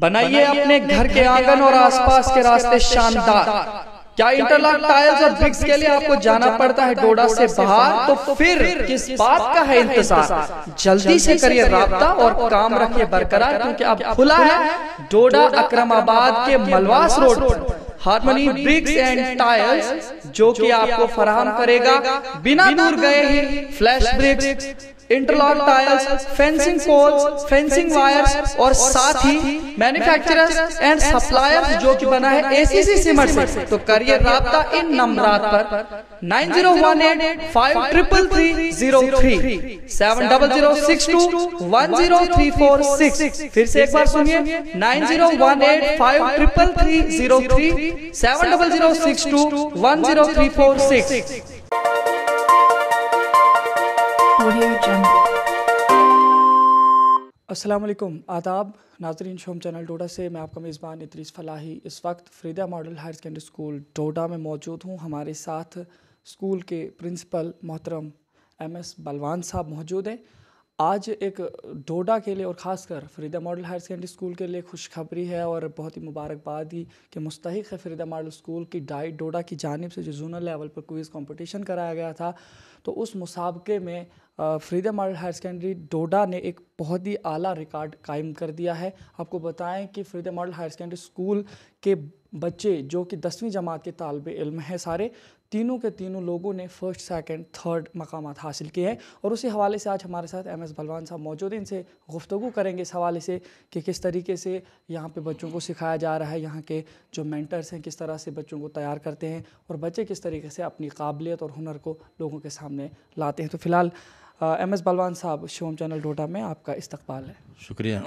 बनाइए अपने घर के आंगन और आसपास के रास्ते शानदार। क्या इंटरलॉक टाइल्स और ब्रिक्स के लिए आपको जाना पड़ता है डोडा से बाहर? तो फिर किस बात का है इंतजार? जल्दी से करिए राब्ता और काम रखिए बरकरार, क्योंकि अब खुला है डोडा अकरमाबाद के मलवास रोड पर हार्मनी ब्रिक्स एंड टाइल्स, जो कि आपको फराहम करेगा बिना दूर गए ही flash bricks, interlock tiles, fencing poles, fencing wires और साथ ही मैन्युफैक्चरर्स एंड सप्लायर्स, जो कि बना है एसीसी सीमेंट से। तो करिए राब्ता इन नंबरात पर 9018533303 7006210346। फिर से एक बार सुनिए 9018533303 7006210346। अस्सलाम वालेकुम, आदाब नाज़रीन, शोम चैनल डोडा से मैं आपका मेज़बान इदरीस फलाही इस वक्त Farida model higher secondary school Doda में मौजूद हूँ। हमारे साथ स्कूल के प्रिंसिपल मोहतरम MS बलवान साहब मौजूद हैं। आज एक डोडा के लिए और ख़ासकर Farida model higher secondary School के लिए खुशखबरी है और बहुत ही मुबारकबादी कि मुस्तहिक है फरीदा मॉडल स्कूल की डाइट डोडा की जानिब से जो जोनल लेवल पर क्विज़ कंपटीशन कराया गया था, तो उस मुसाबके में फरीदा मॉडल हायर सेकेंडरी डोडा ने एक बहुत ही आला रिकॉर्ड कायम कर दिया है। आपको बताएं कि Farida model higher secondary School के बच्चे जो कि 10वीं जमात के तालिबे इल्म हैं, सारे तीनों के तीनों लोगों ने फर्स्ट, सेकंड, थर्ड मकामात हासिल किए हैं। और उसी हवाले से आज हमारे साथ MS बलवान साहब मौजूद हैं। इनसे गुफ्तगू करेंगे इस हवाले से कि किस तरीके से यहाँ पे बच्चों को सिखाया जा रहा है, यहाँ के जो मेंटर्स हैं किस तरह से बच्चों को तैयार करते हैं और बच्चे किस तरीके से अपनी काबिलियत और हुनर को लोगों के सामने लाते हैं। तो फ़िलहाल MS बलवान साहब, शोम चैनल डोडा में आपका इस्तकबाल है। शुक्रिया।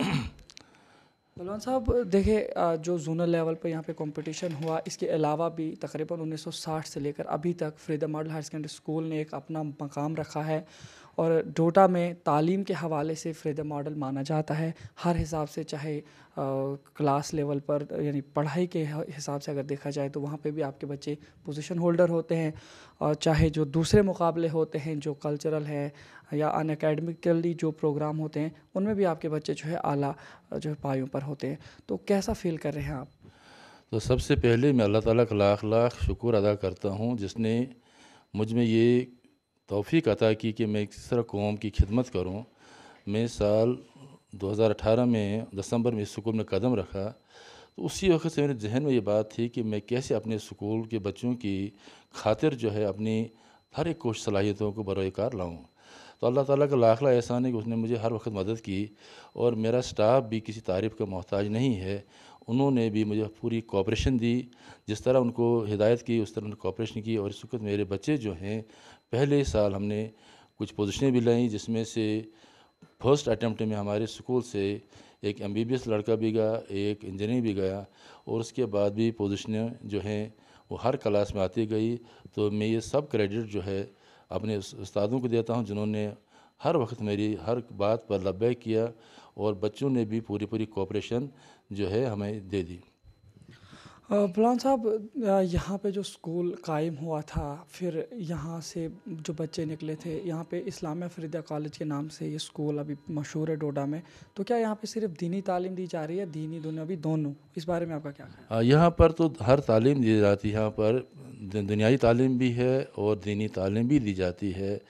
बलवान साहब, देखिए जो जोनल लेवल पर यहाँ पे कंपटीशन हुआ, इसके अलावा भी तकरीबन 1960 से लेकर अभी तक Farida model higher secondary School ने एक अपना मकाम रखा है और डोडा में तालीम के हवाले से फरीदा मॉडल माना जाता है हर हिसाब से, चाहे क्लास लेवल पर यानी पढ़ाई के हिसाब से अगर देखा जाए तो वहाँ पे भी आपके बच्चे पोजीशन होल्डर होते हैं, और चाहे जो दूसरे मुकाबले होते हैं जो कल्चरल है या अन अकेडमिकली जो प्रोग्राम होते हैं उनमें भी आपके बच्चे जो है आला जो है पायों पर होते हैं। तो कैसा फील कर रहे हैं आप? तो सबसे पहले मैं अल्लाह ताला का लाख लाख शुक्र अदा करता हूँ जिसने मुझ में ये तौफीक अता की कि मैं किस तरह कौम की खिदमत करूँ। मैं साल 2018 में दिसंबर में इस स्कूल में कदम रखा, तो उसी वक्त से मेरे जहन में ये बात थी कि मैं कैसे अपने स्कूल के बच्चों की खातिर जो है अपनी हर एक कोशिश सलाहियतों को बरोकार लाऊँ। तो अल्लाह ताला का लाख लाख एहसान है कि उसने मुझे हर वक्त मदद की और मेरा स्टाफ भी किसी तारीफ़ का मोहताज नहीं है। उन्होंने भी मुझे पूरी कोऑपरेशन दी, जिस तरह उनको हिदायत की उस तरह उन्होंने कोऑपरेशन की। और इस वक्त मेरे बच्चे जो हैं, पहले साल हमने कुछ पोजीशनें भी लीं, जिसमें से फर्स्ट अटैम्प्ट में हमारे स्कूल से एक MBBS लड़का भी गया, एक इंजीनियर भी गया, और उसके बाद भी पोजीशनें जो हैं वो हर क्लास में आती गई। तो मैं ये सब क्रेडिट जो है अपने उस्तादों को देता हूं, जिन्होंने हर वक्त मेरी हर बात पर लब्बैक किया और बच्चों ने भी पूरी पूरी कोऑपरेशन जो है हमें दे दी। बलवान साहब, यहाँ पे जो स्कूल कायम हुआ था, फिर यहाँ से जो बच्चे निकले थे, यहाँ पे इस्लामिया फरीदा कॉलेज के नाम से ये स्कूल अभी मशहूर है डोडा में, तो क्या यहाँ पे सिर्फ दीनी तालीम दी जा रही है, दीनी दुनियावी दोनों? इस बारे में आपका क्या ख्याल है? यहाँ पर तो हर तालीम दी जाती है। यहाँ पर दुनियावी तालीम भी है और दीनी तालीम भी दी जाती है।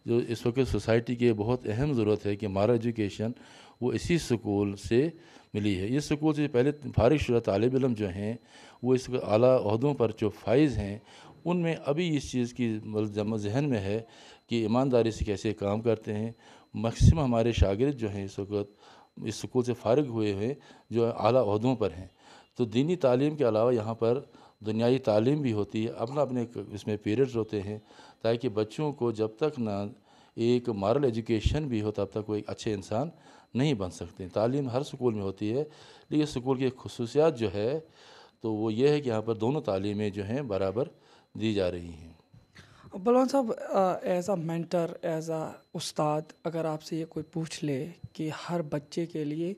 जो इस वक्त सोसाइटी की बहुत अहम ज़रूरत है कि हमारा एजुकेशन वो इसी स्कूल से मिली है। इस स्कूल से पहले फारिग शुदा तालिब इल्म जो हैं वो इस आला ओहदों पर जो फाइज़ हैं, उनमें अभी इस चीज़ की जहन में है कि ईमानदारी से कैसे काम करते हैं। मैक्सिमम हमारे शागिर्द जो हैं इस वक्त इस स्कूल से फारिग हुए हैं जो आला ओहदों पर हैं। तो दीनी तालीम के अलावा यहाँ पर दुनियावी तालीम भी होती है। अपना अपने इसमें पीरियड्स होते हैं ताकि बच्चों को जब तक ना एक मॉरल एजुकेशन भी हो तब तक वो एक अच्छे इंसान नहीं बन सकते। तालीम हर स्कूल में होती है, लेकिन स्कूल की खुसूसियात जो है तो वो ये है कि यहाँ पर दोनों तालीमें जो हैं बराबर दी जा रही हैं। बलवान साहब, एज़ आ मेंटर, एज़ आ उस्ताद, अगर आपसे ये कोई पूछ ले कि हर बच्चे के लिए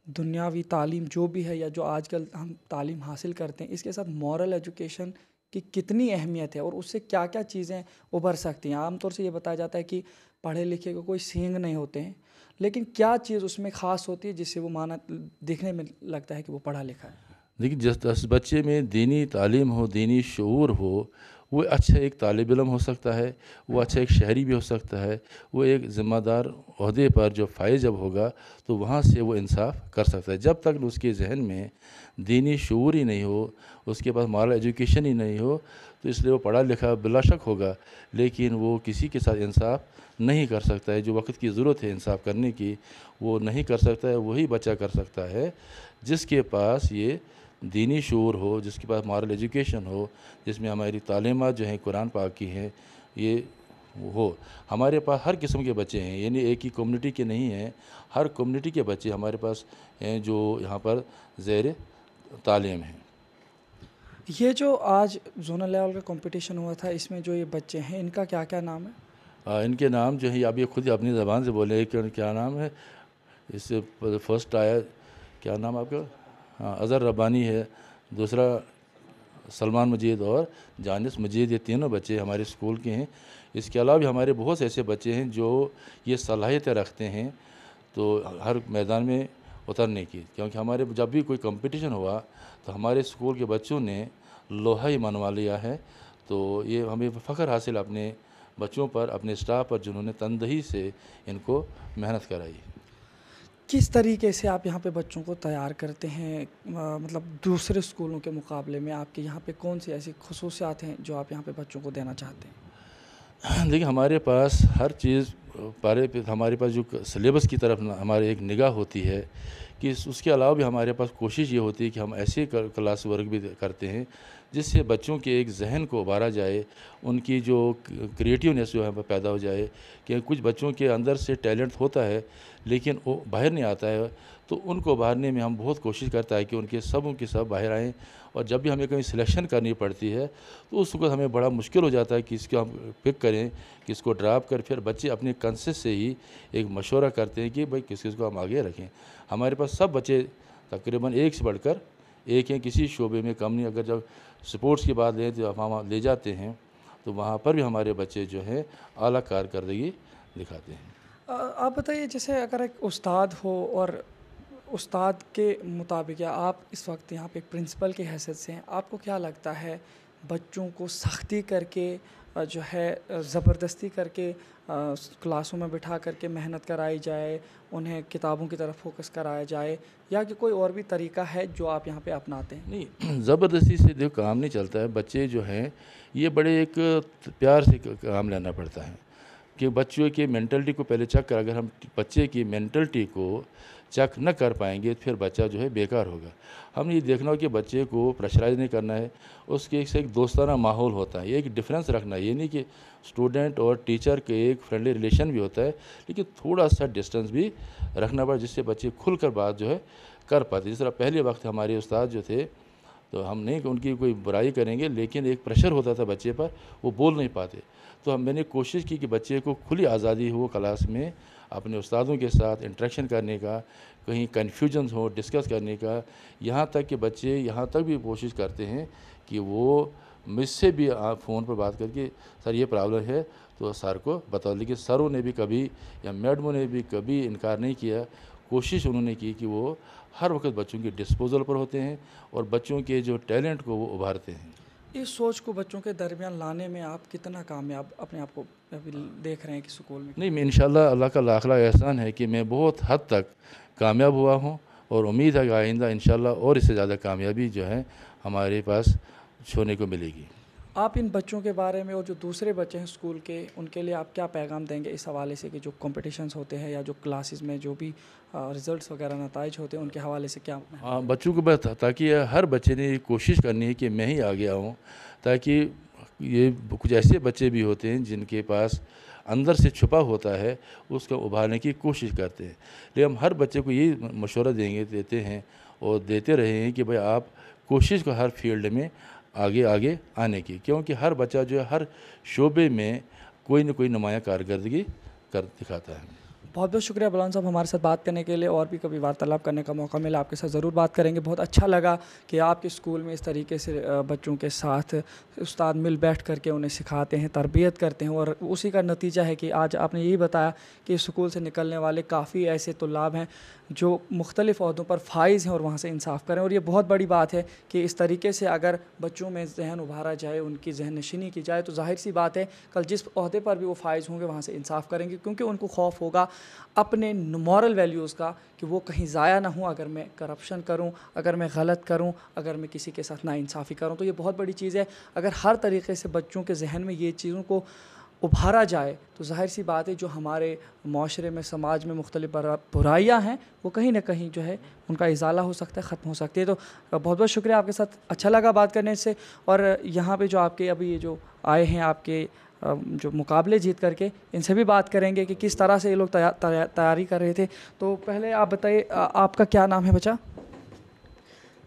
दुनियावी तालीम जो भी है या जो आजकल हम तालीम हासिल करते हैं, इसके साथ मॉरल एजुकेशन की कितनी अहमियत है और उससे क्या क्या चीज़ें उभर सकती हैं? आमतौर से ये बताया जाता है कि पढ़े लिखे को कोई सींग नहीं होते हैं, लेकिन क्या चीज़ उसमें ख़ास होती है जिससे वो माना देखने में लगता है कि वो पढ़ा लिखा है? देखिए, जिस बच्चे में दीनी तालीम हो, दीनी शऊर हो, वो अच्छा एक तालिब इल्म हो सकता है, वो अच्छा एक शहरी भी हो सकता है, वो एक ज़िम्मेदार ओहदे पर जो फ़ाइज़ जब होगा तो वहाँ से वो इंसाफ़ कर सकता है। जब तक उसके ज़हन में दीनी शऊर ही नहीं हो, उसके पास मॉरल एजुकेशन ही नहीं हो, तो इसलिए वो पढ़ा लिखा बिलाशक होगा, लेकिन वो किसी के साथ इंसाफ़ नहीं कर सकता है। जो वक्त की ज़रूरत है इंसाफ़ करने की, वो नहीं कर सकता है। वही बच्चा कर सकता है जिसके पास ये दीनी शऊर हो, जिसके पास मॉरल एजुकेशन हो, जिसमें हमारी तालीमात जो हैं कुरान पाक की हैं, ये हो। हमारे पास हर किस्म के बच्चे हैं, यानी एक ही कम्युनिटी के नहीं हैं, हर कम्युनिटी के बच्चे हमारे पास हैं जो यहाँ पर ज़ेर तालीम हैं। ये जो आज ज़ोनल लेवल का कंपटीशन हुआ था, इसमें जो ये बच्चे हैं, इनका क्या-क्या नाम है? इनके नाम जो है आप ये खुद ही अपनी ज़बान से बोले कि क्या नाम है। इससे फर्स्ट आया, क्या नाम आपका? हाँ, अज़हर रब्बानी है, दूसरा सलमान मजीद और जानिस मजीद, ये तीनों बच्चे हमारे स्कूल के हैं। इसके अलावा भी हमारे बहुत से ऐसे बच्चे हैं जो ये सलाहियतें रखते हैं तो हर मैदान में उतरने की, क्योंकि हमारे जब भी कोई कंपटीशन हुआ तो हमारे स्कूल के बच्चों ने लोहा ही मनवा लिया है। तो ये हमें फ़ख्र हासिल अपने बच्चों पर, अपने स्टाफ पर, जिन्होंने तनदही से इनको मेहनत कराई। किस तरीके से आप यहाँ पे बच्चों को तैयार करते हैं? मतलब दूसरे स्कूलों के मुकाबले में आपके यहाँ पे कौन-सी ऐसी ख़ुसूसियात हैं जो आप यहाँ पे बच्चों को देना चाहते हैं? देखिए, हमारे पास हर चीज़ पारे पे हमारे पास जो सिलेबस की तरफ ना हमारी एक निगाह होती है कि उसके अलावा भी हमारे पास कोशिश ये होती है कि हम ऐसे क्लास वर्क भी करते हैं जिससे बच्चों के एक जहन को उभारा जाए, उनकी जो क्रिएटिवनेस जो है वो पैदा हो जाए। कि कुछ बच्चों के अंदर से टैलेंट होता है लेकिन वो बाहर नहीं आता है, तो उनको उभारने में हम बहुत कोशिश करता है कि उनके सबों के सब बाहर आएँ। और जब भी हमें कहीं सिलेक्शन करनी पड़ती है तो उस वक्त हमें बड़ा मुश्किल हो जाता है कि इसको हम पिक करें, किसको ड्रॉप कर, फिर बच्चे अपने कंसेस से ही एक मशवरा करते हैं कि भाई किस किस को हम आगे रखें। हमारे पास सब बच्चे तकरीबन एक से बढ़कर एक हैं, किसी शोबे में कम नहीं। अगर जब स्पोर्ट्स की बात लें तो हम वहाँ ले जाते हैं तो वहाँ पर भी हमारे बच्चे जो हैं आला कारकर्दगी दिखाते हैं। आप बताइए, जैसे अगर एक उस्ताद हो और उस्ताद के मुताबिक, या आप इस वक्त यहाँ पे एक प्रिंसिपल की हैसियत से हैं, आपको क्या लगता है बच्चों को सख्ती करके जो है ज़बरदस्ती करके क्लासों में बिठा करके मेहनत कराई जाए, उन्हें किताबों की तरफ फोकस कराया जाए, या कि कोई और भी तरीका है जो आप यहाँ पे अपनाते हैं? नहीं, ज़बरदस्ती से देखो काम नहीं चलता है। बच्चे जो हैं ये बड़े एक प्यार से काम लेना पड़ता है कि बच्चों की मेंटलिटी को पहले चेक कर। अगर हम बच्चे की मेंटलिटी को चेक न कर पाएंगे तो फिर बच्चा जो है बेकार होगा। हमने ये देखना हो कि बच्चे को प्रेशराइज नहीं करना है, उसके एक से एक दोस्ताना माहौल होता है, ये एक डिफरेंस रखना है। ये नहीं कि स्टूडेंट और टीचर के एक फ्रेंडली रिलेशन भी होता है, लेकिन थोड़ा सा डिस्टेंस भी रखना पड़ा जिससे बच्चे खुल कर बात जो है कर पाते। जिस तरह पहले वक्त हमारे उस्ताद जो थे, तो हम नहीं कि उनकी कोई बुराई करेंगे, लेकिन एक प्रेशर होता था बच्चे पर, वो बोल नहीं पाते। तो मैंने कोशिश की कि बच्चे को खुली आज़ादी हो क्लास में अपने उस्तादों के साथ इंटरेक्शन करने का, कहीं कन्फ्यूजन्स हो डिस्कस करने का। यहाँ तक कि बच्चे यहाँ तक भी कोशिश करते हैं कि वो मुझसे भी फ़ोन पर बात करके सर ये प्रॉब्लम है तो सर को बताओ। लेकिन सरों ने भी कभी या मैडमों ने भी कभी इनकार नहीं किया। कोशिश उन्होंने की कि वो हर वक्त बच्चों के डिस्पोजल पर होते हैं और बच्चों के जो टैलेंट को वो उभारते हैं। इस सोच को बच्चों के दरमियान लाने में आप कितना कामयाब अपने आप को अभी देख रहे हैं कि स्कूल में? नहीं, मैं इंशाल्लाह अल्लाह का लाख लाख एहसान है कि मैं बहुत हद तक कामयाब हुआ हूँ और उम्मीद है कि आइंदा इंशाल्लाह और इससे ज़्यादा कामयाबी जो है हमारे पास छूने को मिलेगी। आप इन बच्चों के बारे में और जो दूसरे बच्चे हैं स्कूल के, उनके लिए आप क्या पैगाम देंगे इस हवाले से कि जो कॉम्पिटिशन्स होते हैं या जो क्लासेस में जो भी रिजल्ट्स वगैरह नताइज होते हैं, उनके हवाले से क्या? हाँ, बच्चों को बस ताकि हर बच्चे ने ये कोशिश करनी है कि मैं ही आगे आऊँ, ताकि ये कुछ ऐसे बच्चे भी होते हैं जिनके पास अंदर से छुपा होता है, उसको उभारने की कोशिश करते हैं। लेकिन हम हर बच्चे को यही मशवरा देते हैं और देते रहे हैं कि भाई आप कोशिश को हर फील्ड में आगे आगे आने की, क्योंकि हर बच्चा जो है हर शोबे में कोई न कोई नुमायाँ कारकर्दगी कर दिखाता है। बहुत बहुत शुक्रिया बुलंद साहब हमारे साथ बात करने के लिए। और भी कभी वार्तालाप करने का मौका मिला आपके साथ ज़रूर बात करेंगे। बहुत अच्छा लगा कि आपके स्कूल में इस तरीके से बच्चों के साथ उस्ताद मिल बैठ करके उन्हें सिखाते हैं, तरबियत करते हैं, और उसी का नतीजा है कि आज आपने यही बताया कि स्कूल से निकलने वाले काफ़ी ऐसे तुल्लाब हैं जो मुख्तलिफ़ ओहदों पर फाइज़ हैं और वहाँ से इंसाफ करें। और ये बहुत बड़ी बात है कि इस तरीके से अगर बच्चों में जहन उभारा जाए, उनकी जहन नशीनी की जाए, तो ज़ाहिर सी बात है कल जिस ओहदे पर भी वो फाइज़ होंगे वहाँ से इंसाफ करेंगे, क्योंकि उनको खौफ होगा अपने मॉरल वैल्यूज़ का कि वो कहीं ज़ाया ना हो। अगर मैं करप्शन करूं, अगर मैं गलत करूं, अगर मैं किसी के साथ नाइंसाफ़ी करूं, तो ये बहुत बड़ी चीज़ है। अगर हर तरीके से बच्चों के जहन में ये चीज़ों को उभारा जाए तो ज़ाहिर सी बात है जो हमारे माशरे में, समाज में मुख्तलिफ़ बुराइयाँ हैं वो कहीं ना कहीं जो है उनका इजाला हो सकता है, ख़त्म हो सकती है। तो बहुत बहुत शुक्रिया, आपके साथ अच्छा लगा बात करने से। और यहाँ पे जो आपके अभी ये जो आए हैं आपके जो मुकाबले जीत करके, इनसे भी बात करेंगे कि किस तरह से ये लोग तैयारी कर रहे थे। तो पहले आप बताइए आपका क्या नाम है बच्चा?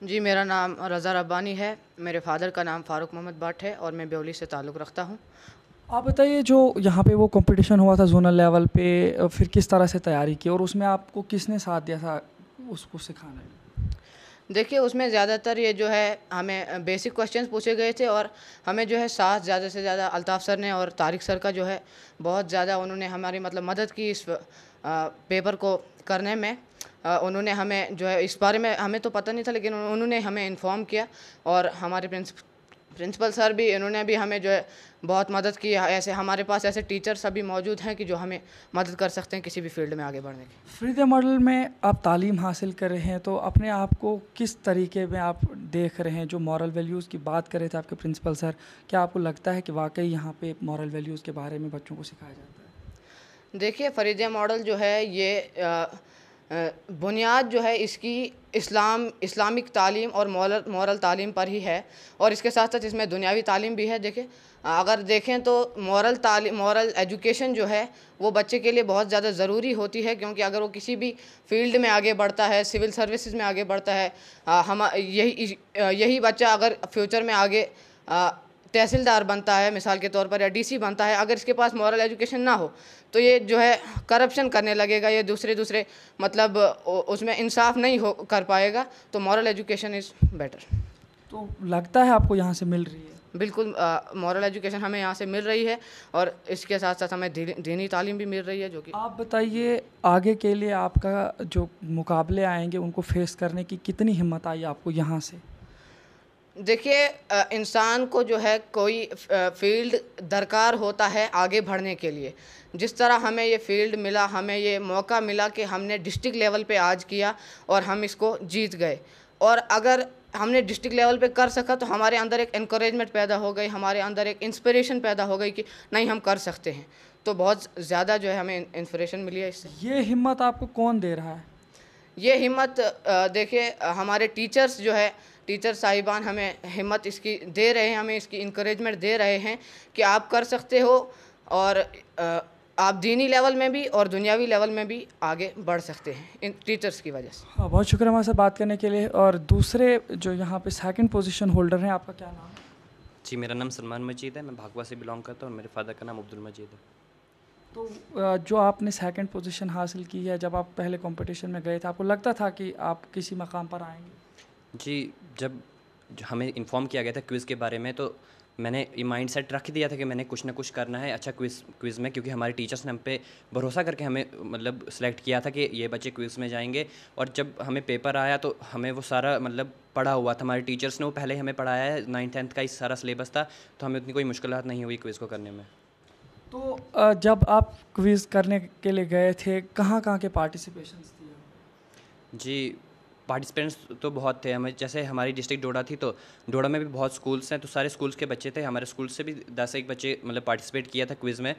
जी, मेरा नाम रज़ा रब्बानी है। मेरे फ़ादर का नाम फ़ारूक मोहम्मद भट्ट है और मैं ब्योली से ताल्लुक़ रखता हूँ। आप बताइए जो यहाँ पे वो कंपटीशन हुआ था जोनल लेवल पे, फिर किस तरह से तैयारी की और उसमें आपको किसने साथ दिया था उसको सिखाने में? देखिए, उसमें ज़्यादातर ये जो है हमें बेसिक क्वेश्चंस पूछे गए थे और हमें जो है साथ ज़्यादा से ज़्यादा अल्ताफ़ सर ने और तारिक सर का जो है बहुत ज़्यादा उन्होंने हमारी मतलब मदद की इस पेपर को करने में। उन्होंने हमें जो है इस बारे में हमें तो पता नहीं था, लेकिन उन्होंने हमें इन्फॉर्म किया और हमारे प्रिंसिपल सर भी, इन्होंने भी हमें जो है बहुत मदद की। ऐसे हमारे पास ऐसे टीचर्स अभी मौजूद हैं कि जो हमें मदद कर सकते हैं किसी भी फील्ड में आगे बढ़ने की। फ्रीदे मॉडल में आप तालीम हासिल कर रहे हैं, तो अपने आप को किस तरीके में आप देख रहे हैं? जो मॉरल वैल्यूज़ की बात कर रहे थे आपके प्रिंसिपल सर, क्या आपको लगता है कि वाकई यहाँ पे मॉरल वैल्यूज़ के बारे में बच्चों को सिखाया जाता है? देखिए, फरीदिया मॉडल जो है ये बुनियाद जो है इसकी इस्लामिक तालीम और मॉरल तालीम पर ही है और इसके साथ साथ इसमें दुनियावी तालीम भी है। देखिए, अगर देखें तो मॉरल एजुकेशन जो है वो बच्चे के लिए बहुत ज़्यादा ज़रूरी होती है, क्योंकि अगर वो किसी भी फील्ड में आगे बढ़ता है, सिविल सर्विसेज में आगे बढ़ता है, यही बच्चा अगर फ्यूचर में आगे तहसीलदार बनता है मिसाल के तौर पर, या डीसी बनता है, अगर इसके पास मॉरल एजुकेशन ना हो तो ये जो है करप्शन करने लगेगा, ये दूसरे मतलब उसमें इंसाफ नहीं हो कर पाएगा। तो मॉरल एजुकेशन इज़ बेटर। तो लगता है आपको यहाँ से मिल रही है? बिल्कुल, मॉरल एजुकेशन हमें यहाँ से मिल रही है और इसके साथ साथ हमें दीनी तालीम भी मिल रही है। जो कि आप बताइए आगे के लिए आपका जो मुकाबले आएंगे उनको फेस करने की कितनी हिम्मत आई आपको यहाँ से? देखिए, इंसान को जो है कोई फील्ड दरकार होता है आगे बढ़ने के लिए। जिस तरह हमें ये फील्ड मिला, हमें ये मौका मिला कि हमने डिस्ट्रिक्ट लेवल पे आज किया और हम इसको जीत गए। और अगर हमने डिस्ट्रिक्ट लेवल पे कर सका तो हमारे अंदर एक एनकरेजमेंट पैदा हो गई, हमारे अंदर एक इंस्पिरेशन पैदा हो गई कि नहीं, हम कर सकते हैं। तो बहुत ज़्यादा जो है हमें इंस्पिरेशन मिली है इससे। ये हिम्मत आपको कौन दे रहा है? ये हिम्मत देखिए, हमारे टीचर्स जो है, टीचर साहिबान हमें हिम्मत इसकी दे रहे हैं, हमें इसकी इंकरेजमेंट दे रहे हैं कि आप कर सकते हो और आप दीनी लेवल में भी और दुनियावी लेवल में भी आगे बढ़ सकते हैं इन टीचर्स की वजह से। हाँ, बहुत शुक्रिया हमारे साथ बात करने के लिए। और दूसरे जो यहाँ पे सेकंड पोजीशन होल्डर हैं, आपका क्या नाम है? जी, मेरा नाम सलमान मजीद है, मैं भागवा से बिलोंग करता हूँ और मेरे फादर का नाम अब्दुल मजीद है। तो जो आपने सेकंड पोजीशन हासिल की है, जब आप पहले कंपटीशन में गए थे आपको लगता था कि आप किसी मकाम पर आएंगे? जी, जब हमें इन्फॉर्म किया गया था क्विज़ के बारे में, तो मैंने ये माइंड सेट रख दिया था कि मैंने कुछ ना कुछ करना है अच्छा क्विज़ में, क्योंकि हमारे टीचर्स ने हम पे भरोसा करके हमें मतलब सेलेक्ट किया था कि ये बच्चे क्विज़ में जाएंगे। और जब हमें पेपर आया तो हमें वो सारा मतलब पढ़ा हुआ था, हमारे टीचर्स ने वो पहले हमें पढ़ाया है, 9th-10th का ही सारा सिलेबस था, तो हमें उतनी कोई मुश्किलात नहीं हुई क्विज़ को करने में। तो जब आप क्विज़ करने के लिए गए थे, कहाँ कहाँ के पार्टिसिपेशंस दिए? जी, पार्टिसिपेंट्स तो बहुत थे। हमें जैसे हमारी डिस्ट्रिक्ट डोडा थी, तो डोडा में भी बहुत स्कूल्स हैं, तो सारे स्कूल्स के बच्चे थे। हमारे स्कूल से भी 10 बच्चे मतलब पार्टिसिपेट किया था क्विज़ में।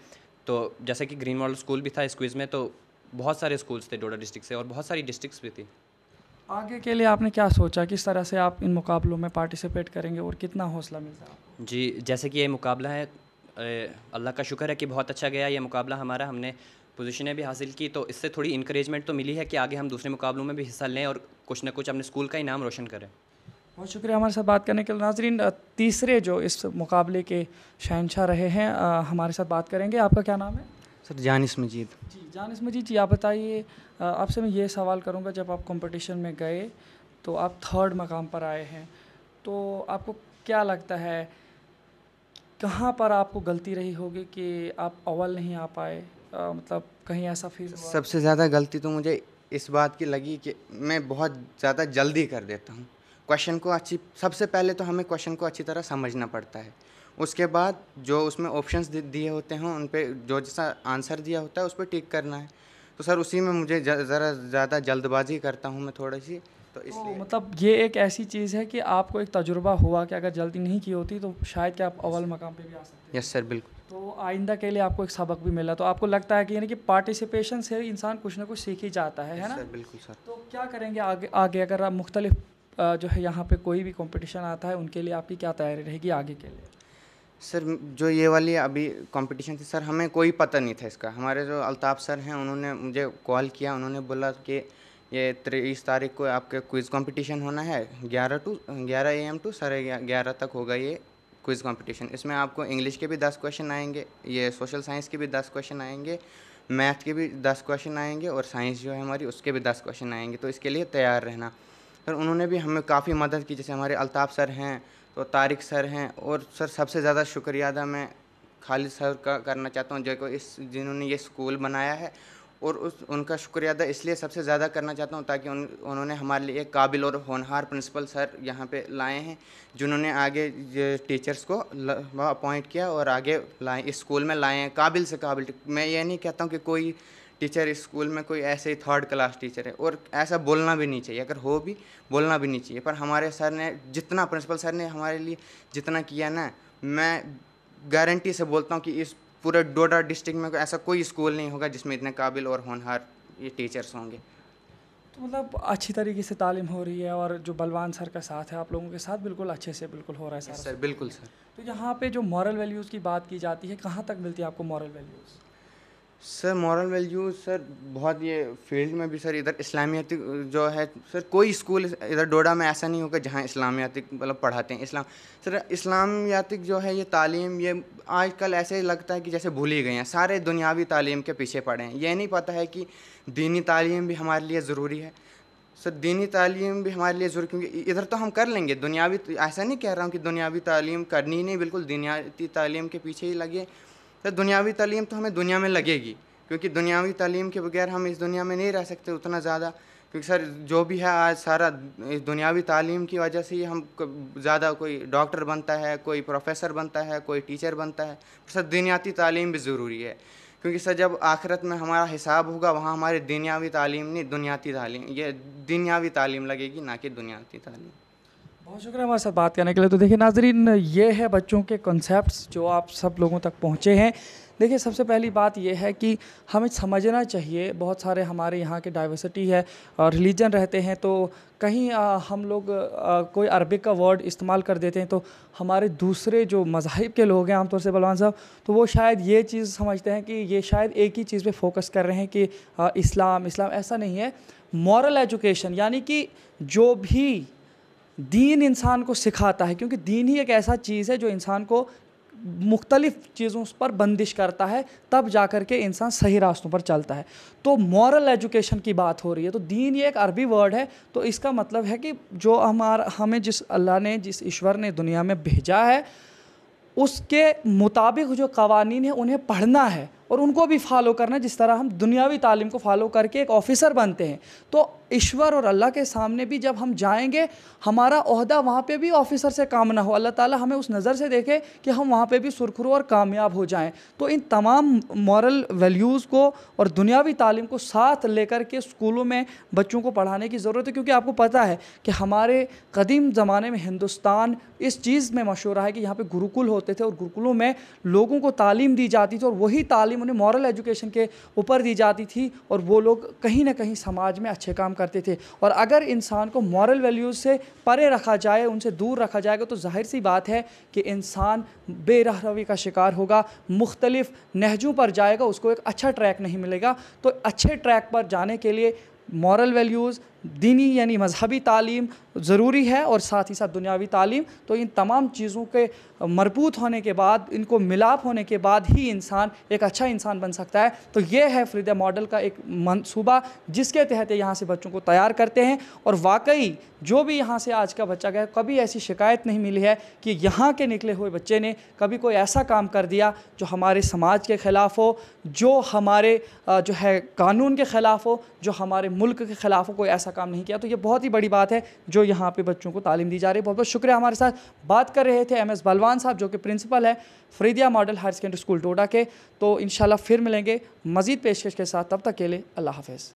तो जैसे कि ग्रीन मॉडल स्कूल भी था इस क्विज़ में, तो बहुत सारे स्कूल्स थे डोडा डिस्ट्रिक्ट से और बहुत सारी डिस्ट्रिक्ट्स भी थी। आगे के लिए आपने क्या सोचा, किस तरह से आप इन मुकाबलों में पार्टिसिपेट करेंगे और कितना हौसला मिलता है आपको? जी, जैसे कि ये मुकाबला है, अल्लाह का शुक्र है कि बहुत अच्छा गया ये मुकाबला हमारा, हमने पोजीशनें भी हासिल की, तो इससे थोड़ी इंकरेजमेंट तो मिली है कि आगे हम दूसरे मुकाबलों में भी हिस्सा लें और कुछ ना कुछ अपने स्कूल का इनाम रोशन करें। बहुत शुक्रिया हमारे साथ बात करने के लिए। नाज़रीन, तीसरे जो इस मुकाबले के शहंशाह रहे हैं हमारे साथ बात करेंगे। आपका क्या नाम है? सर जानिस मजीद। जी जानिस मजीद जी, आप बताइए, आपसे मैं ये सवाल करूँगा, जब आप कंपटीशन में गए तो आप थर्ड मकाम पर आए हैं, तो आपको क्या लगता है कहाँ पर आपको गलती रही होगी कि आप अव्वल नहीं आ पाए? मतलब कहीं ऐसा फील हुआ? सबसे ज़्यादा गलती तो मुझे इस बात की लगी कि मैं बहुत ज़्यादा जल्दी कर देता हूँ क्वेश्चन को। सबसे पहले तो हमें क्वेश्चन को अच्छी तरह समझना पड़ता है, उसके बाद जो उसमें ऑप्शंस दिए होते हैं उन पे जो जैसा आंसर दिया होता है उस पर टिक करना है। तो सर उसी में मुझे ज़रा ज़्यादा जल्दबाजी करता हूँ मैं थोड़ी सी, तो तो इसलिए। मतलब ये एक ऐसी चीज़ है कि आपको एक तजुर्बा हुआ कि अगर जल्दी नहीं की होती तो शायद कि आप अव्वल मकाम पे भी आ सकते। यस सर बिल्कुल। तो आइंदा के लिए आपको एक सबक भी मिला, तो आपको लगता है कि यानी कि पार्टिसिपेशन से इंसान कुछ ना कुछ सीख ही जाता है ना? सर बिल्कुल सर। तो क्या करेंगे आगे आगे अगर आप मुख्तलिफ जो है यहाँ पे कोई भी कंपटीशन आता है उनके लिए आपकी क्या तैयारी रहेगी आगे के लिए? सर जो ये वाली अभी कंपटीशन थी सर, हमें कोई पता नहीं था इसका। हमारे जो अल्ताफ़ सर हैं उन्होंने मुझे कॉल किया, उन्होंने बोला कि ये 23 तारीख को आपके क्विज़ कंपटीशन होना है, 11 AM टू 11:30 तक होगा ये क्विज़ कंपटीशन। इसमें आपको इंग्लिश के भी 10 क्वेश्चन आएंगे, ये सोशल साइंस के भी 10 क्वेश्चन आएंगे, मैथ के भी 10 क्वेश्चन आएंगे और साइंस जो है हमारी उसके भी 10 क्वेश्चन आएंगे। तो इसके लिए तैयार रहना। सर उन्होंने भी हमें काफ़ी मदद की, जैसे हमारे अल्ताफ़ सर हैं, तो तारिक सर हैं, और सर सबसे ज़्यादा शुक्रिया अदा मैं खालिद सर का करना चाहता हूँ जो जिन्होंने ये स्कूल बनाया है, और उनका शुक्रिया अदा इसलिए सबसे ज़्यादा करना चाहता हूँ ताकि उन्होंने हमारे लिए एक काबिल और होनहार प्रिंसिपल सर यहाँ पे लाए हैं, जिन्होंने आगे टीचर्स को अपॉइंट किया और आगे लाए, इस स्कूल में लाए हैं काबिल से काबिल। मैं ये नहीं कहता हूँ कि कोई टीचर इस स्कूल में कोई ऐसे ही थर्ड क्लास टीचर है, और ऐसा बोलना भी नहीं चाहिए, अगर हो भी बोलना भी नहीं चाहिए। पर हमारे सर ने जितना, प्रिंसिपल सर ने हमारे लिए जितना किया ना, मैं गारंटी से बोलता हूँ कि इस पूरे डोडा डिस्ट्रिक्ट में ऐसा कोई स्कूल नहीं होगा जिसमें इतने काबिल और होनहार ये टीचर्स होंगे। तो मतलब अच्छी तरीके से तालीम हो रही है, और जो बलवान सर का साथ है आप लोगों के साथ बिल्कुल अच्छे से बिल्कुल हो रहा है सारा? सर बिल्कुल सर। तो यहाँ पे जो मॉरल वैल्यूज़ की बात की जाती है, कहाँ तक मिलती है आपको moral values? Sir moral values sir बहुत, ये फील्ड में भी सर इधर इस्लामियाती जो है सर, कोई स्कूल इधर डोडा में ऐसा नहीं होगा जहाँ इस्लामियाती मतलब पढ़ाते हैं। सर इस्लामियाती जो है ये तालीम, ये आजकल ऐसे ही लगता है कि जैसे भूल ही गए हैं, सारे दुनियावी तालीम के पीछे पड़े हैं। ये नहीं पता है कि दीनी तालीम भी हमारे लिए ज़रूरी है। सर दीनी तालीम भी हमारे लिए ज़रूरी, क्योंकि इधर तो हम कर लेंगे दुनियावी, ऐसा नहीं कह रहा हूँ कि दुनियावी तालीम करनी ही नहीं, बिल्कुल दुनियावी तालीम के पीछे ही लगे। तो दुनियावी तालीम तो हमें दुनिया में लगेगी, क्योंकि दुनियावी तालीम के बगैर हम इस दुनिया में नहीं रह सकते उतना ज़्यादा। क्योंकि सर जो भी है आज सारा इस दुनियावी तालीम की वजह से ही हम ज़्यादा, कोई डॉक्टर बनता है, कोई प्रोफेसर बनता है, कोई टीचर बनता है। सर दुनियावी तालीम भी ज़रूरी है, क्योंकि सर जब आखिरत में हमारा हिसाब होगा वहाँ हमारी दुनियावी तालीम नहीं, दुनियावी तालीम, ये दुनियावी तालीम लगेगी, ना कि दुनियावी तालीम। बहुत शुक्रिया हमारे साथ बात करने के लिए। तो देखिए नाजरीन, ये है बच्चों के कॉन्सेप्ट्स जो आप सब लोगों तक पहुँचे हैं। देखिए सबसे पहली बात यह है कि हमें समझना चाहिए, बहुत सारे हमारे यहाँ के डाइवर्सिटी है और रिलीजन रहते हैं, तो कहीं हम लोग कोई अरबिक का वर्ड इस्तेमाल कर देते हैं, तो हमारे दूसरे जो मज़ाहिब के लोग हैं, आमतौर से बलवान साहब, तो वो शायद ये चीज़ समझते हैं कि ये शायद एक ही चीज़ पे फोकस कर रहे हैं कि इस्लाम। ऐसा नहीं है। मॉरल एजुकेशन यानी कि जो भी दीन इंसान को सिखाता है, क्योंकि दीन ही एक ऐसा चीज़ है जो इंसान को मुख्तलिफ़ चीज़ों पर बंदिश करता है, तब जा कर के इंसान सही रास्तों पर चलता है। तो मॉरल एजुकेशन की बात हो रही है, तो दीन ये एक अरबी वर्ड है, तो इसका मतलब है कि जो हमें जिस अल्लाह ने, जिस ईश्वर ने दुनिया में भेजा है, उसके मुताबिक जो कवानीन है उन्हें पढ़ना है और उनको भी फॉलो करना है, जिस तरह हम दुनियावी तालीम को फॉलो करके एक ऑफिसर बनते हैं। तो ईश्वर और अल्लाह के सामने भी जब हम जाएंगे, हमारा ओहदा वहाँ पे भी ऑफिसर से काम ना हो, अल्लाह ताला हमें उस नज़र से देखे कि हम वहाँ पे भी सुरखरू और कामयाब हो जाएं। तो इन तमाम मॉरल वैल्यूज़ को और दुनियावी तालीम को साथ लेकर के स्कूलों में बच्चों को पढ़ाने की ज़रूरत है, क्योंकि आपको पता है कि हमारे कदीम ज़माने में हिंदुस्तान इस चीज़ में मशहूर है कि यहाँ पर गुरुकुल होते थे और गुरुकुलों में लोगों को तालीम दी जाती थी, और वही तालीम उन्हें मॉरल एजुकेशन के ऊपर दी जाती थी, और वो लोग कहीं ना कहीं समाज में अच्छे काम करते थे। और अगर इंसान को मॉरल वैल्यूज़ से परे रखा जाए, उनसे दूर रखा जाएगा, तो जाहिर सी बात है कि इंसान बेरहरवी का शिकार होगा, मुख्तलिफ नहजों पर जाएगा, उसको एक अच्छा ट्रैक नहीं मिलेगा। तो अच्छे ट्रैक पर जाने के लिए मॉरल वैल्यूज़, दीनी यानी मजहबी तालीम ज़रूरी है और साथ ही साथ दुनियावी तालीम। तो इन तमाम चीज़ों के मरबूत होने के बाद, इनको मिलाप होने के बाद ही इंसान एक अच्छा इंसान बन सकता है। तो ये है फ्रीदा मॉडल का एक मंसूबा जिसके तहत यहाँ से बच्चों को तैयार करते हैं। और वाकई जो भी यहाँ से आज का बच्चा गया, कभी ऐसी शिकायत नहीं मिली है कि यहाँ के निकले हुए बच्चे ने कभी कोई ऐसा काम कर दिया जो हमारे समाज के ख़िलाफ़ हो, जो हमारे जो है कानून के ख़िलाफ़ हो, जो हमारे मुल्क के ख़िलाफ़ हो, कोई ऐसा काम नहीं किया। तो ये बहुत ही बड़ी बात है जो यहाँ पे बच्चों को तालीम दी जा रही है। बहुत बहुत शुक्रिया। हमारे साथ बात कर रहे थे एम.एस. बलवान साहब जो कि प्रिंसिपल है फ्रीदिया मॉडल हायर सेकेंडरी स्कूल डोडा के। तो इंशाल्लाह फिर मिलेंगे मज़ीद पेशकश के साथ, तब तक के लिए अल्लाह हाफ़िज़।